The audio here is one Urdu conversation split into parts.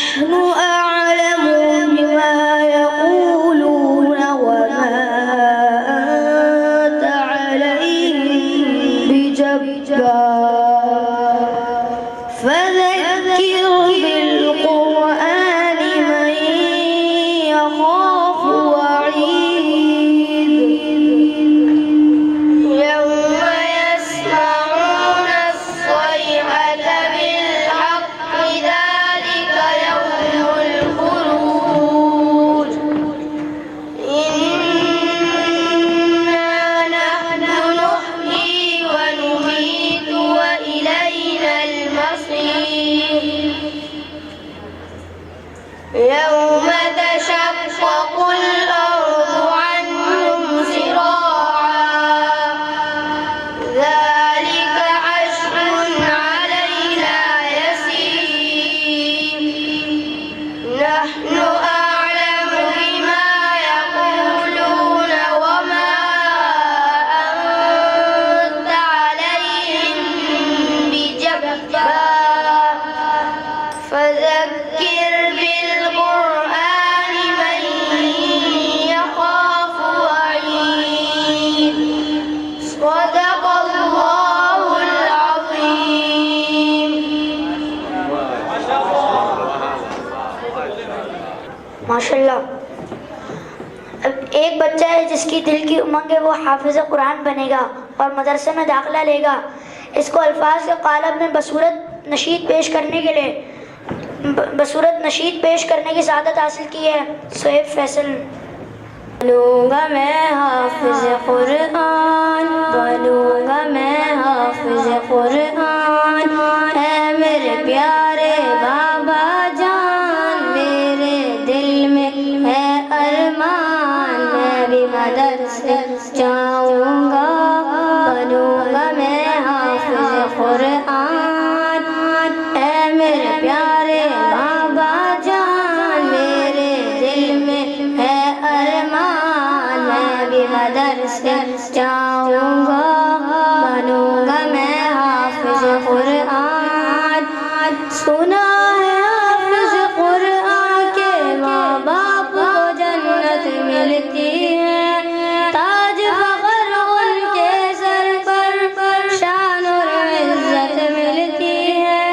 نحن أعلم بما يقولون وما أنت عليهم بجبار فذكر بالقرآن من يخاف وعيد يوم يسمعون الصيحة بالحق ذلك يوم الخروج إنا نحن نحيي ونميت وإلينا المصير يوم تشقق الأرض عنهم سراعا ذلك حشر علينا يسير نحن أعلم بما يقولون وما أنت عليهم بجبار فذكر بالقرآن من يخاف وعيد صدق الله العظيم. ماشاءاللہ. اب ایک بچہ ہے جس کی دل کی امنگ ہے وہ حافظ قرآن بنے گا اور مدرسے میں داخلہ لے گا. اس کو الفاظ کے قالب میں بصورت نشید پیش کرنے کی سعادت حاصل کی ہے. سہیب فیصل. بنوں گا میں حافظ قرآن بنوں گا میں حافظ قرآن اے میرے پیارے بابا جان میرے دل میں ہے ارمان میں بھی مدرسے جاؤں گا بنوں گا میں حافظ قرآن اے میرے پیارے بابا جان میرے دل میں ہے ارمان میں بھی مدرسے جاؤں گا بنوں گا میں حافظ قرآن. سنا ہے حافظ قرآن کے ماں باپ کو جنت ملتی ہے تاج فخر ان کے سر پر شان اور عزت ملتی ہے.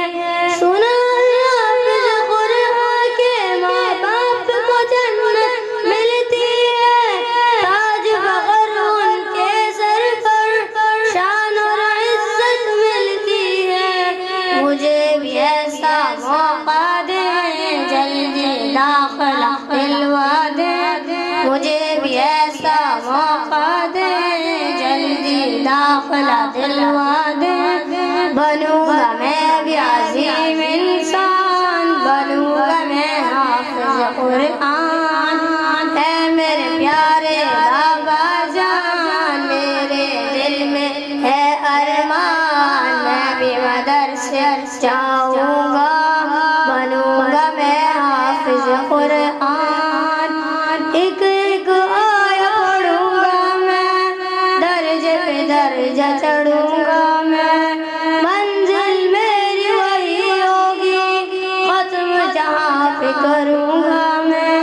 سنا ہے حافظ قرآن کے ماں باپ کو جنت ملتی ہے تاج فخر ان کے سر پر شان اور عزت ملتی ہے. مجھے بھی ایسا موقع دیں جلدی داخلہ دلوا دیں مجھے بھی ایسا موقع دیں جلدی داخلہ دلوا دیں. بنوں گا میں بھی عظیم انسان بنوں گا میں حافظ قرآن اے میرے پیارے بابا جان میرے دل میں ہے ارمان میں بھی مدرسے جاؤں گا بنوں گا میں حافظ قرآن. ایک ایک آیت پڑھوں گا میں درجے پہ درجہ چڑھوں گا میں منزل میری وہی ہوگی ختم جہاں پہ کروں گا میں.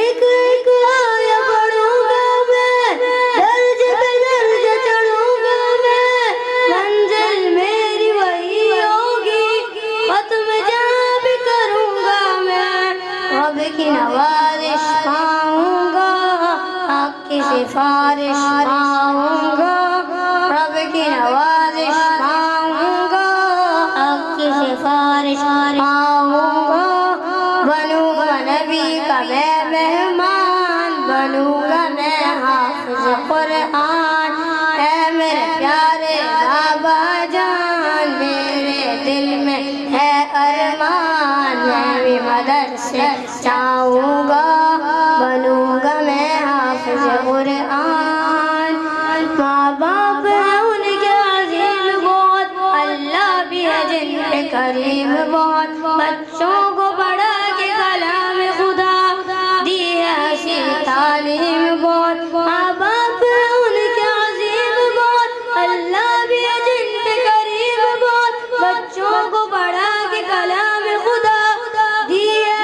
ایک ایک آیت پڑھوں گا میں درجے پہ درجہ چڑھوں گا میں منزل میری وہی ہوگی ختم جہاں پہ کروں گا میں. رب کی نوازش پاؤں گا حق کی سفارش پاؤں گا رب کی نوازش پاؤں گا حق کی سفارش پاؤں گا. بنوں گا نبی کا میں مہمان بنوں گا میں حافظ قرآن اے میرے پیارے بابا جان میرے دل میں ہے ارمان میں بھی مدرسے جاؤں گا بنوں گا میں حافظ قرآن. ماں باپ ہیں ان کے عظیم بہت اللہ بھی ہے جن پہ کریم بہت بچوں کو پڑھا کے کلام خدا دی ہے حسین تعلیم بہت. ماں باپ ہیں ان کے عظیم بہت اللہ بھی ہے جن پہ کریم بہت بچوں کو پڑھا کے کلام خدا دی ہے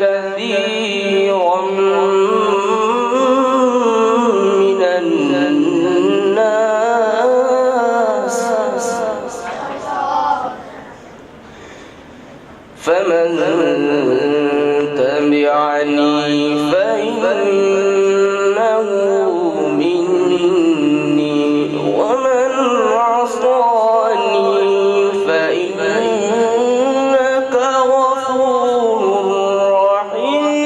كثيرا من الناس فمن تبعني فإنه مني ومن عصاني فإنك غفور رحيم.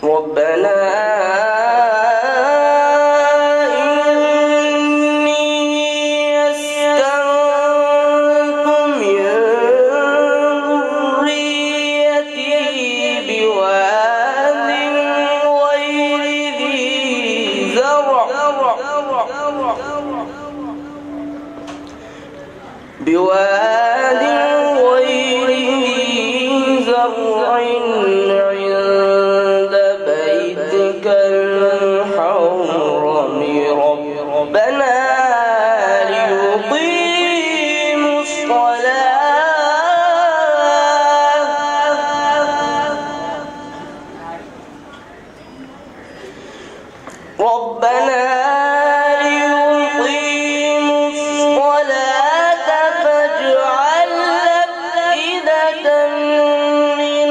ربنا بواد غير ذي زرع عند بيتك الحرم ربنا ليقيموا الصلاة ربنا فاجعل أفئدة من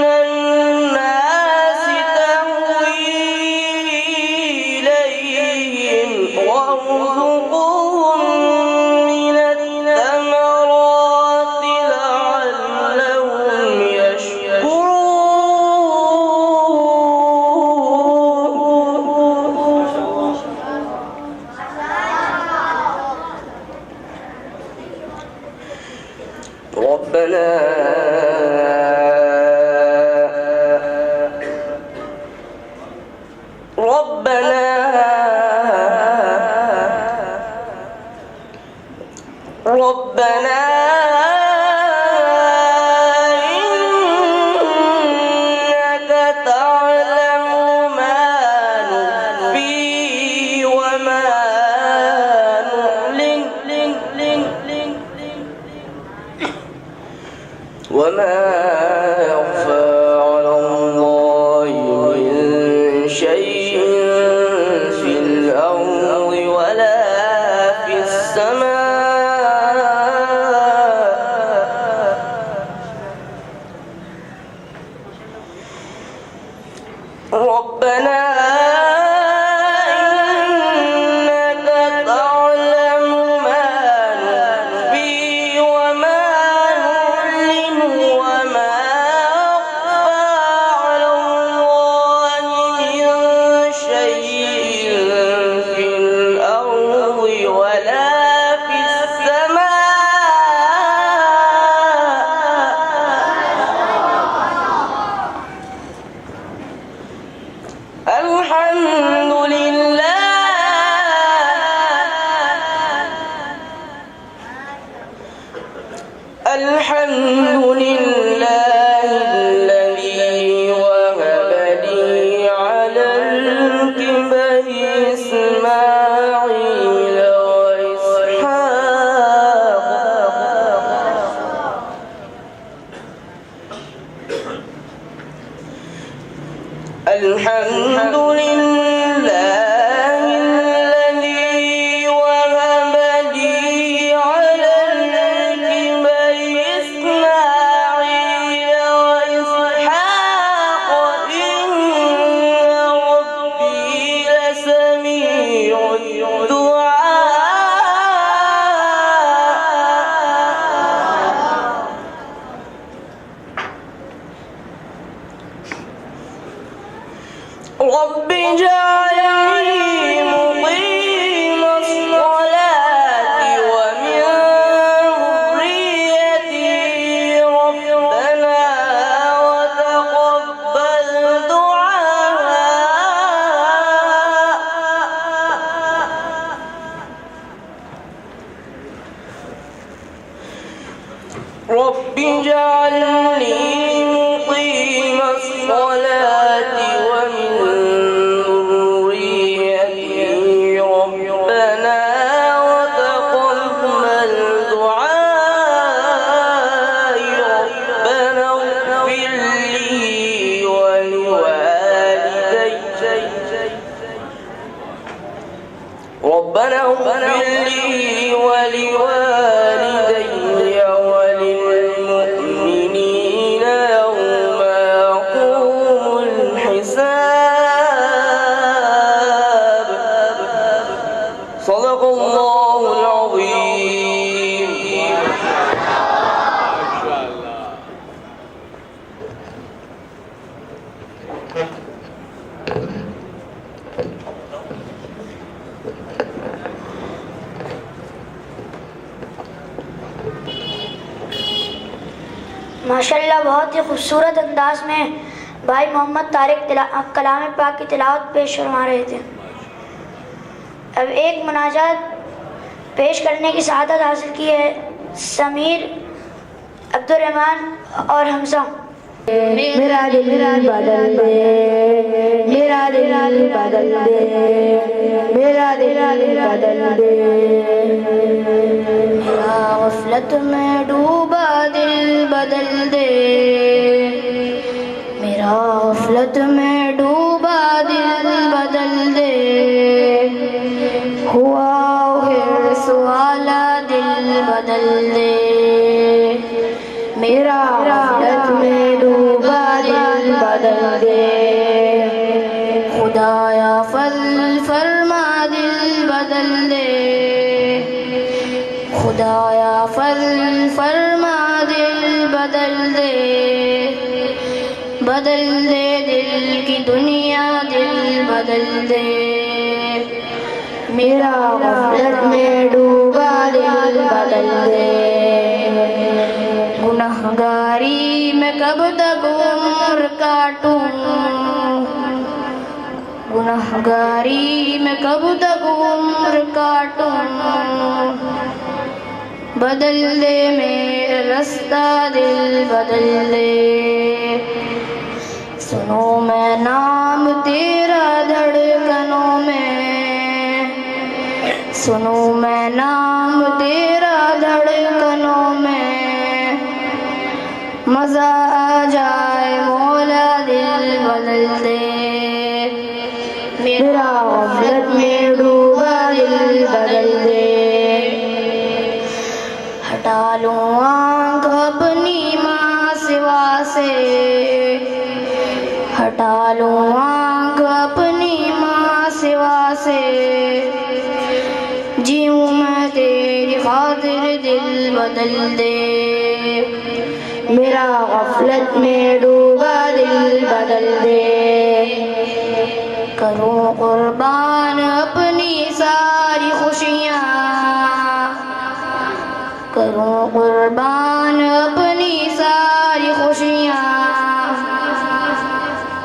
ربنا إنك تعلم ما نخفي وما نعلن وما يخفى على الله من شيء في الأرض ولا في الحمد لله الذي وهب لي على الكبر إسماعيل وإسحاق الحمد لله الذي وهب لي على الكبر إسماعيل وإسحاق إن ربي لسميع الدعاء رب اجعلني مقيم الصلاة ومن ذريتي ربنا وتقبل دعاء رب اجعلني مقيم الصلاة ومن ذريتي ربنا وتقبل دعائي ربنا اغفر لي ولوالدي ربنا اغفر لي ولوالدي وللمؤمنين يوم يقوم الحساب صدق الله العظيم. ماشاءاللہ بہت ہی خوبصورت انداز میں بھائی محمد طارق کلام پاک کی تلاوت پیش فرما رہے تھے. اب ایک مناجات پیش کرنے کی سعادت حاصل کی ہے سمیر، عبد الرحمن اور حمزہ. میرا دل بدل دے، میرا دل بدل دے، میرا دل بدل دے، میرا غفلت میں ڈوبا دل بدل دے، میرا غفلت میں ڈوبا دل بدل دے، ہوا حرص والا دل بدل دے، میرا غفلت میں ڈوبا دل بدل دے، خدایا فضل فرما دل بدل دے، خدایا فضل فرما دل بدل دے، بدل دے دل کی دنیا دل بدل دے، میرا غفلت میں ڈوبا دل بدل دے، گنہگاری میں کب تک عمر کاٹوں، گنہگاری میں کب تک عمر کاٹوں، بدل دے میرا رستہ دل بدل دے، سنو میں نام تیرا دھڑکنوں میں، سنو میں نام تیرا دھڑکنوں میں، مزہ آ جائے مولا دل بدل دے، میرا غفلت میں ڈوبا دل بدل دے، ہٹا لوں آنکھ اپنی ماں سوا سے، ہٹا لوں آنکھ اپنی ماں سوا سے، جیوں میں تیری خاطر دل بدل دے، میرا غفلت میں ڈوبا دل بدل دے، کروں قربان اپنی ساری خوشیاں، کروں قربان اپنی ساری خوشیاں،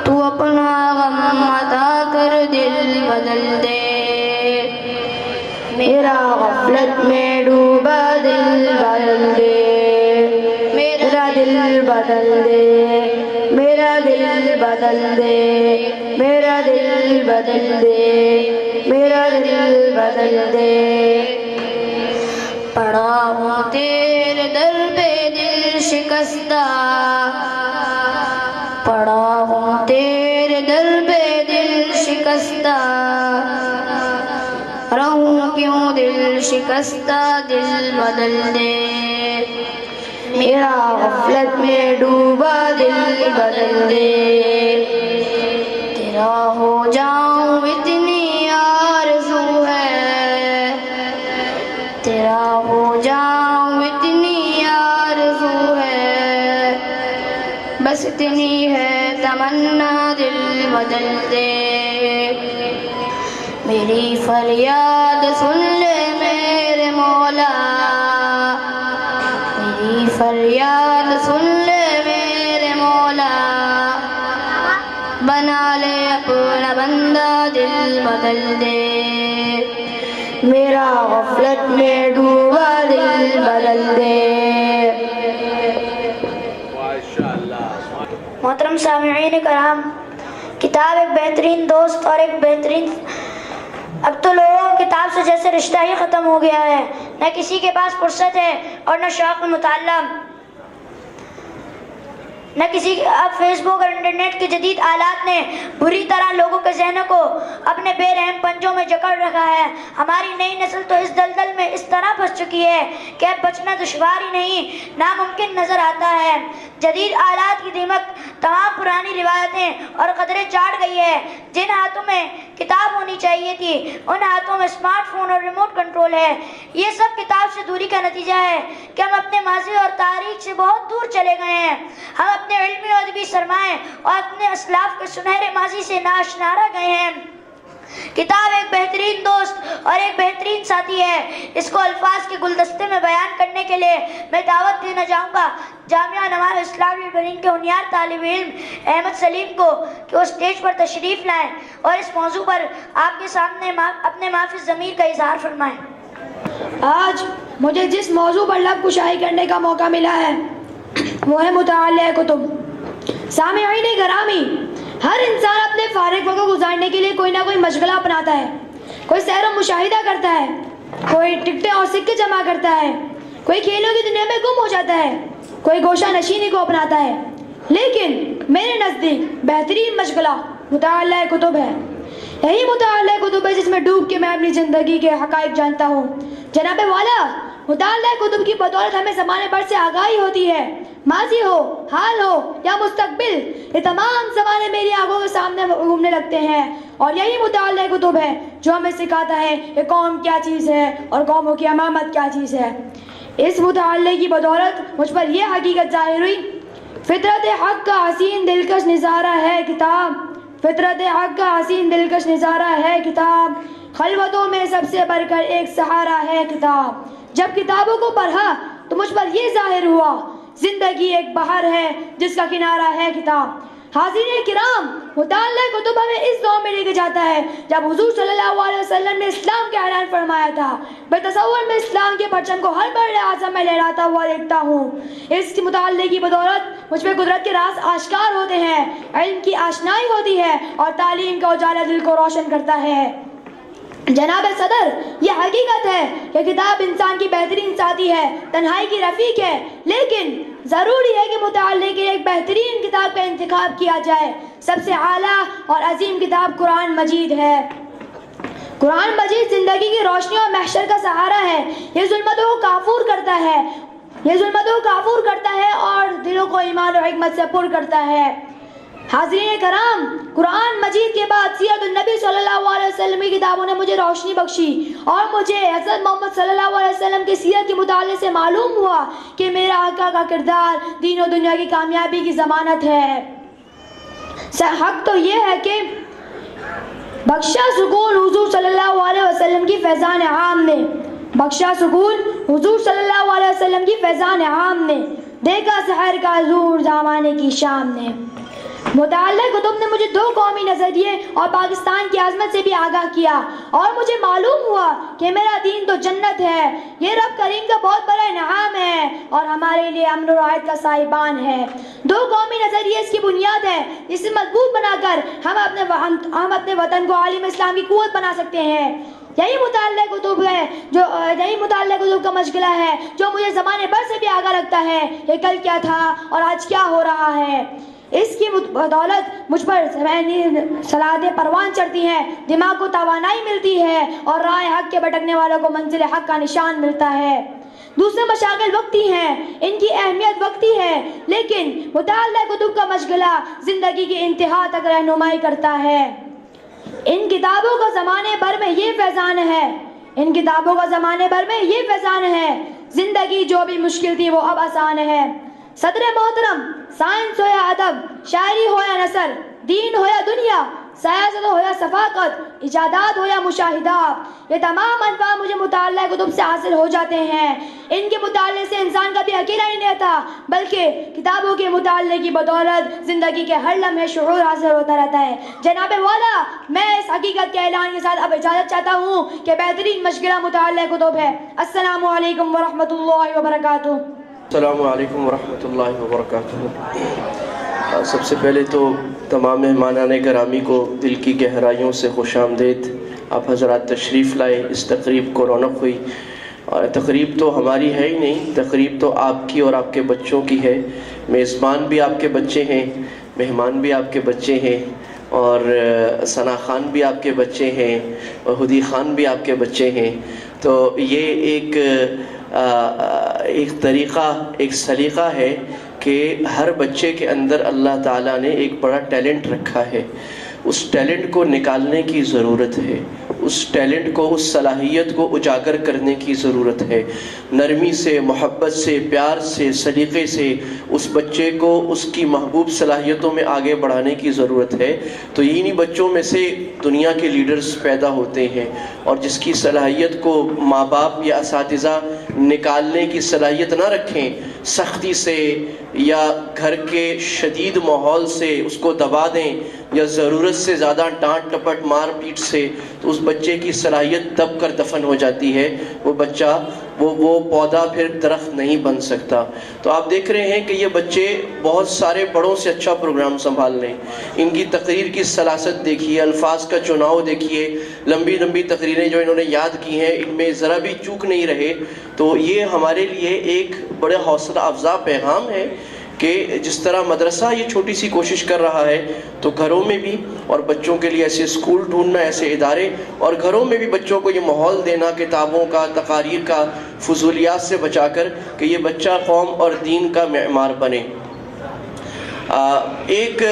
تو اپنا غم عطا کر دل بدل دے، میرا غفلت میں ڈوبا دل بدل دے، میرا دل بدل دے، میرا دل بدل دے، میرا دل بدل دے، میرا دل بدل دے، پڑا ہوں تیرے در پہ دل شکستہ، پڑا ہوں تیرے در پہ دل شکستہ، رہوں کیوں دل شکستہ دل بدل دے، میرا غفلت میں ڈوبا دل بدل دے، تیرا ہو جاؤں اتنی آرزو ہے، تیرا ہو جاؤں اتنی آرزو ہے، بس اتنی ہے تمنا دل بدل دے، میری فریاد سن لے میرے مولا، میری فریاد سن لے میرے مولا، بنا لے اپنا بندہ دل بدل دے، میرا غفلت میں ڈوبا دل بدل دے۔ محترم سامعین کرام، کتاب ایک بہترین دوست اور ایک بہترین، اب تو لوگوں کتاب سے جیسے رشتہ ہی ختم ہو گیا ہے، نہ کسی کے پاس فرصت ہے اور نہ شوق مطالعہ، نہ کسی، اب فیس بک اور انٹرنیٹ کے جدید آلات نے بری طرح لوگوں کے ذہنوں کو اپنے بے رحم پنجوں میں جکڑ رکھا ہے۔ ہماری نئی نسل تو اس دلدل میں اس طرح پھنس چکی ہے کہ اب بچنا دشوار ہی نہیں ناممکن نظر آتا ہے۔ جدید آلات کی دیمک تمام پرانی روایتیں اور قدریں چاٹ گئی ہے۔ جن ہاتھوں میں کتاب ہونی چاہیے تھی ان ہاتھوں میں اسمارٹ فون اور ریموٹ کنٹرول ہے۔ یہ سب کتاب سے دوری کا نتیجہ ہے کہ ہم اپنے ماضی اور تاریخ سے بہت دور چلے گئے ہیں۔ ہم اپنے علمی اور ادبی سرمائے اور اپنے اسلاف کے سنہرے ماضی سے ناآشنا رہ گئے ہیں۔ کتاب ایک بہترین دوست اور ایک بہترین ساتھی ہے۔ اس کو الفاظ کے گلدستے میں بیان کرنے کے لیے میں دعوت دینا چاہوں گا جامعہ نوائے اسلامی برین کے ہونہار طالب علم احمد سلیم کو کہ وہ اسٹیج پر تشریف لائیں اور اس موضوع پر آپ کے سامنے اپنے معافی ضمیر کا اظہار فرمائیں۔ آج مجھے جس موضوع پر لب کشائی کرنے کا موقع ملا ہے وہ ہے مطالعہ کتب۔ سامعین گرامی، ہر انسان اپنے فارغ وقت گزارنے کے لیے کوئی نہ کوئی مشغلہ اپناتا ہے۔ کوئی سیر و مشاہدہ کرتا ہے، کوئی ٹکٹیں اور سکے جمع کرتا ہے، کوئی کھیلوں کی دنیا میں گم ہو جاتا ہے، کوئی گوشہ نشینی کو اپناتا ہے، لیکن میرے نزدیک بہترین مشغلہ مطالعہ کتب ہے۔ یہی مطالعہ کتب ہے جس میں ڈوب کے میں اپنی زندگی کے حقائق جانتا ہوں۔ جناب والا، مطالعہ کتب کی بدولت ہمیں زمانے بھر سے آگاہی ہوتی ہے۔ ماضی ہو، حال ہو یا مستقبل، یہ تمام زمانے میری آنکھوں کے سامنے گھومنے لگتے ہیں، اور یہی مطالعہ کتب ہے جو ہمیں سکھاتا ہے کہ قوم کیا چیز ہے اور قوموں کی امامت کیا چیز ہے۔ اس مطالعے کی بدولت مجھ پر یہ حقیقت ظاہر ہوئی، فطرت حق کا حسین دلکش نظارہ ہے کتاب، فطرت حق کا حسین دلکش نظارہ ہے کتاب، خلوتوں میں سب سے بڑھ کر ایک سہارا ہے کتاب۔ جب کتابوں کو پڑھا تو مجھ پر یہ ظاہر ہوا، زندگی ایک بحر ہے جس کا کنارہ ہے کتاب۔ حاضرین کرام، مطالعہ کتب ہمیں اس دور میں لے کے جاتا ہے جب حضور صلی اللہ علیہ وسلم نے اسلام کا اعلان فرمایا تھا۔ بے تصور میں اسلام کے پرچم کو ہر بر اعظم میں لہراتا ہوا دیکھتا ہوں۔ اس مطالعے کی بدولت مجھ پہ قدرت کے راز آشکار ہوتے ہیں، علم کی آشنائی ہوتی ہے اور تعلیم کا اجالا دل کو روشن کرتا ہے۔ جناب صدر، یہ حقیقت ہے کہ کتاب انسان کی بہترین ساتھی ہے، تنہائی کی رفیق ہے، لیکن ضروری ہے کہ مطالعے کے لیے ایک بہترین کتاب کا انتخاب کیا جائے۔ سب سے اعلیٰ اور عظیم کتاب قرآن مجید ہے۔ قرآن مجید زندگی کی روشنی اور محشر کا سہارا ہے۔ یہ ظلمتوں کو کافور کرتا ہے، یہ ظلمتوں کو کافور کرتا ہے اور دلوں کو ایمان و حکمت سے پر کرتا ہے۔ حاضرین کرام، قرآن مجید کے بعد سیرت النبی صلی اللہ علیہ وسلم کی کتابوں نے مجھے روشنی بخشی اور مجھے حضرت محمد صلی اللہ علیہ وسلم کی سیرت کے مطالعے سے معلوم ہوا کہ میرا آقا کا کردار دین و دنیا کی کامیابی کی ضمانت ہے۔ حق تو یہ ہے کہ بخشا سکون حضور صلی اللہ علیہ وسلم کی فیضان عام نے، بخشا سکون حضور صلی اللہ علیہ وسلم کی فیضان عام نے، دیکھا سحر کا ظہور زمانے کی شام نے۔ مطالعہ کتب نے مجھے دو قومی نظریے اور پاکستان کی عظمت سے بھی آگاہ کیا اور مجھے معلوم ہوا کہ میرا دین تو جنت ہے، یہ رب کریم کا بہت بڑا انعام ہے اور ہمارے لیے امن و راحت کا سائبان ہے۔ دو قومی نظریے اس کی بنیاد ہے، اسے مضبوط بنا کر ہم اپنے وطن کو عالم اسلام کی قوت بنا سکتے ہیں۔ یہی مطالعہ کتب ہے یہی مطالعہ کتب کا مشغلہ ہے جو مجھے زمانے بھر سے بھی آگاہ رکھتا ہے کہ کل کیا تھا اور آج کیا ہو رہا ہے۔ اس کی بدولت مجھ پر صلاحیتیں پروان چڑھتی ہیں، دماغ کو توانائی ملتی ہے اور راہ حق کے بھٹکنے والوں کو منزل حق کا نشان ملتا ہے۔ دوسرے مشاغل وقتی ہیں، ان کی اہمیت وقتی ہے، لیکن مطالعہ کتب کا مشغلہ زندگی کی انتہا تک رہنمائی کرتا ہے۔ ان کتابوں کا زمانے بھر میں یہ فیضان ہے، ان کتابوں کا زمانے بھر میں یہ فیضان ہے، زندگی جو بھی مشکل تھی وہ اب آسان ہے۔ صدر محترم، سائنس ہو یا ادب، شاعری ہو یا نثر، دین ہو یا دنیا، سیاست ہو یا ثقافت، ایجادات ہو یا مشاہدات، یہ تمام انواع مجھے مطالعہ کتب سے حاصل ہو جاتے ہیں۔ ان کے مطالعے سے انسان کبھی اکیلا نہیں رہتا، بلکہ کتابوں کے مطالعے کی بدولت زندگی کے ہر لمحے شعور حاصل ہوتا رہتا ہے۔ جناب والا، میں اس حقیقت کے اعلان کے ساتھ اب اجازت چاہتا ہوں کہ بہترین مشغلہ مطالعہ کتب ہے۔ السلام علیکم ورحمۃ اللہ وبرکاتہ۔ السلام علیکم ورحمۃ اللہ وبرکاتہ۔ سب سے پہلے تو تمام مہمانان گرامی کو دل کی گہرائیوں سے خوش آمدید۔ آپ حضرات تشریف لائے، اس تقریب کو رونق ہوئی، اور تقریب تو ہماری ہے ہی نہیں، تقریب تو آپ کی اور آپ کے بچوں کی ہے۔ میزبان بھی آپ کے بچے ہیں، مہمان بھی آپ کے بچے ہیں، اور ثنا خان بھی آپ کے بچے ہیں، اور ہدی خان بھی آپ کے بچے ہیں۔ تو یہ ایک طریقہ، ایک سلیقہ ہے کہ ہر بچے کے اندر اللہ تعالیٰ نے ایک بڑا ٹیلنٹ رکھا ہے، اس ٹیلنٹ کو نکالنے کی ضرورت ہے، اس ٹیلنٹ کو، اس صلاحیت کو اجاگر کرنے کی ضرورت ہے۔ نرمی سے، محبت سے، پیار سے، سلیقے سے اس بچے کو اس کی محبوب صلاحیتوں میں آگے بڑھانے کی ضرورت ہے۔ تو انہی بچوں میں سے دنیا کے لیڈرز پیدا ہوتے ہیں، اور جس کی صلاحیت کو ماں باپ یا اساتذہ نکالنے کی صلاحیت نہ رکھیں، سختی سے یا گھر کے شدید ماحول سے اس کو دبا دیں، یا ضرورت سے زیادہ ڈانٹ ٹپٹ مار پیٹ سے، تو اس بچے کی صلاحیت دب کر دفن ہو جاتی ہے۔ وہ بچہ وہ پودا پھر درخت نہیں بن سکتا۔ تو آپ دیکھ رہے ہیں کہ یہ بچے بہت سارے بڑوں سے اچھا پروگرام سنبھال لیں، ان کی تقریر کی سلاست دیکھیے، الفاظ کا چناؤ دیکھیے، لمبی لمبی تقریریں جو انہوں نے یاد کی ہیں ان میں ذرا بھی چوک نہیں رہے۔ تو یہ ہمارے لیے ایک بڑے حوصلہ افزا پیغام ہے کہ جس طرح مدرسہ یہ چھوٹی سی کوشش کر رہا ہے، تو گھروں میں بھی، اور بچوں کے لیے ایسے اسکول ڈھونڈنا، ایسے ادارے، اور گھروں میں بھی بچوں کو یہ ماحول دینا، کتابوں کا، تقاریر کا، فضولیات سے بچا کر، کہ یہ بچہ قوم اور دین کا معمار بنے۔ ایک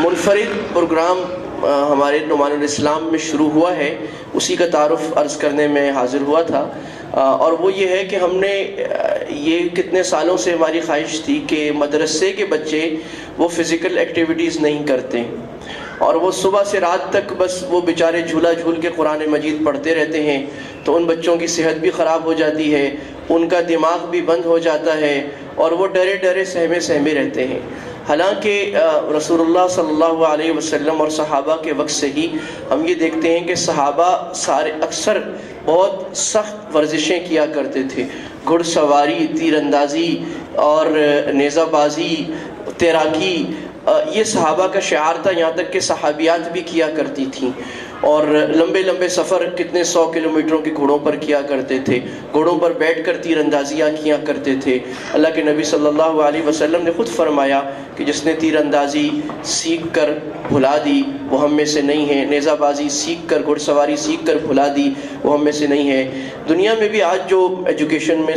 منفرد پروگرام ہمارے نعمان الاسلام میں شروع ہوا ہے، اسی کا تعارف عرض کرنے میں حاضر ہوا تھا، اور وہ یہ ہے کہ ہم نے یہ کتنے سالوں سے ہماری خواہش تھی کہ مدرسے کے بچے وہ فزیکل ایکٹیویٹیز نہیں کرتے، اور وہ صبح سے رات تک بس وہ بیچارے جھولا جھول کے قرآن مجید پڑھتے رہتے ہیں، تو ان بچوں کی صحت بھی خراب ہو جاتی ہے، ان کا دماغ بھی بند ہو جاتا ہے، اور وہ ڈرے ڈرے سہمے رہتے ہیں۔ حالانکہ رسول اللہ صلی اللہ علیہ وسلم اور صحابہ کے وقت سے ہی ہم یہ دیکھتے ہیں کہ صحابہ اکثر بہت سخت ورزشیں کیا کرتے تھے، گھڑ سواری، تیر اندازی اور نیزہ بازی، تیراکی، یہ صحابہ کا شعار تھا، یہاں تک کہ صحابیات بھی کیا کرتی تھیں۔ اور لمبے لمبے سفر کتنے 100 کلومیٹروں کے گھوڑوں پر کیا کرتے تھے، گھوڑوں پر بیٹھ کر تیر اندازیاں کیا کرتے تھے۔ اللہ کے نبی صلی اللہ علیہ وسلم نے خود فرمایا کہ جس نے تیر اندازی سیکھ کر بھلا دی وہ ہم میں سے نہیں ہے، نیزہ بازی سیکھ کر، گھڑ سواری سیکھ کر بھلا دی وہ ہم میں سے نہیں ہے۔ دنیا میں بھی آج جو ایجوکیشن میں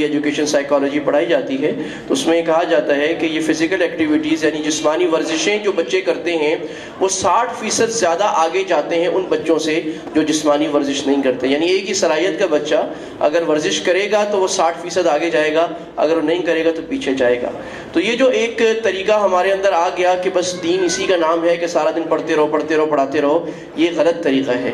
ایجوکیشن سائیکالوجی پڑھائی جاتی ہے تو اس میں یہ کہا جاتا ہے کہ یہ فزیکل ایکٹیویٹیز یعنی جسمانی ورزشیں جو بچے کرتے ہیں وہ 60% زیادہ آگے جاتے ہیں ان بچوں سے جو جسمانی ورزش نہیں کرتے۔ یعنی ایک ہی صلاحیت کا بچہ اگر ورزش کرے گا تو وہ 60% آگے جائے گا، اگر وہ نہیں کرے گا تو پیچھے جائے گا۔ تو یہ جو ایک طریقہ ہمارے اندر آ گیا کہ بس دین اسی کا نام ہے کہ سارا دن پڑھتے رہو پڑھاتے رہو، یہ غلط طریقہ ہے۔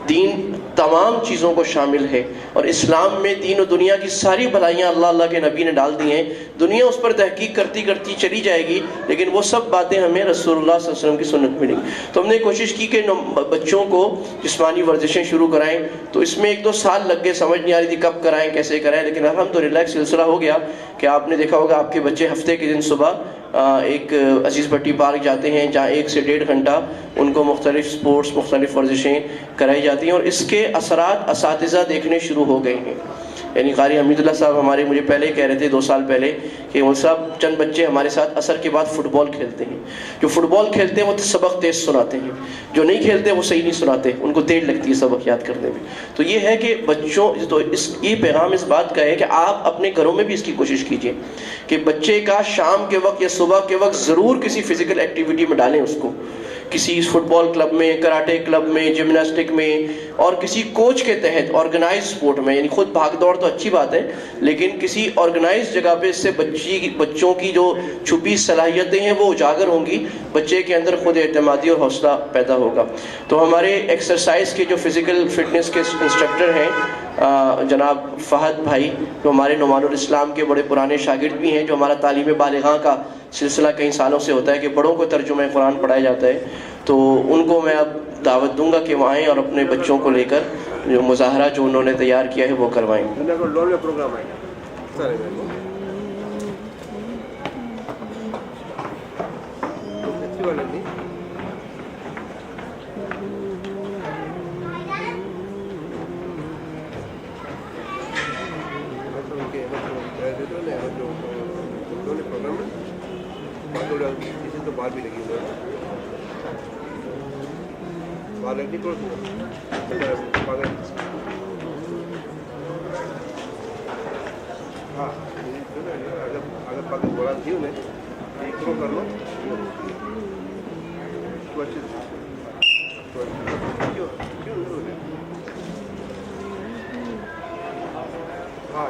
دین تمام چیزوں کو شامل ہے، اور اسلام میں دین و دنیا کی ساری بھلائیاں اللہ کے نبی نے ڈال دی ہیں۔ دنیا اس پر تحقیق کرتی چلی جائے گی، لیکن وہ سب باتیں ہمیں رسول اللہ صلی اللہ علیہ وسلم کی سنت ملیں گی۔ تو ہم نے کوشش کی کہ بچوں کو جسمانی ورزشیں شروع کرائیں، تو اس میں 1-2 سال لگ گئے، سمجھ نہیں آ رہی تھی کب کرائیں کیسے کرائیں، لیکن الحمدللہ ایک سلسلہ ہو گیا کہ آپ نے دیکھا ہوگا آپ کے بچے ہفتے کے دن صبح ایک عزیز بٹی پارک جاتے ہیں جہاں 1 سے 1.5 گھنٹہ ان کو مختلف سپورٹس، مختلف ورزشیں کرائی جاتی ہیں، اور اس کے اثرات اساتذہ دیکھنے شروع ہو گئے ہیں۔ یعنی قاری حمید اللہ صاحب مجھے پہلے کہہ رہے تھے 2 سال پہلے کہ وہ صاحب چند بچے ہمارے ساتھ عصر کے بعد فٹ بال کھیلتے ہیں، جو فٹ بال کھیلتے ہیں وہ سبق تیز سناتے ہیں، جو نہیں کھیلتے وہ صحیح نہیں سناتے، ان کو دیر لگتی ہے سبق یاد کرنے میں۔ تو یہ ہے کہ بچوں یہ پیغام اس بات کا ہے کہ آپ اپنے گھروں میں بھی اس کی کوشش کیجئے کہ بچے کا شام کے وقت یا صبح کے وقت ضرور کسی فزیکل ایکٹیویٹی میں ڈالیں اس کو، کسی فٹ بال کلب میں، کراٹے کلب میں، جمناسٹک میں، اور کسی کوچ کے تحت آرگنائز سپورٹ میں۔ یعنی خود بھاگ دوڑ تو اچھی بات ہے، لیکن کسی آرگنائز جگہ پہ اس سے بچوں کی جو چھپی صلاحیتیں ہیں وہ اجاگر ہوں گی، بچے کے اندر خود اعتمادی اور حوصلہ پیدا ہوگا۔ تو ہمارے ایکسرسائز کے جو فزیکل فٹنس کے انسٹرکٹر ہیں جناب فہد بھائی، جو ہمارے نعمان الاسلام کے بڑے پرانے شاگرد بھی ہیں، جو ہمارا تعلیم بالغاں کا سلسلہ کئی سالوں سے ہوتا ہے کہ بڑوں کو ترجمہ قرآن پڑھایا جاتا ہے، تو ان کو میں اب دعوت دوں گا کہ وہ آئیں اور اپنے بچوں کو لے کر جو مظاہرہ جو انہوں نے تیار کیا ہے وہ کروائیں۔ ہاں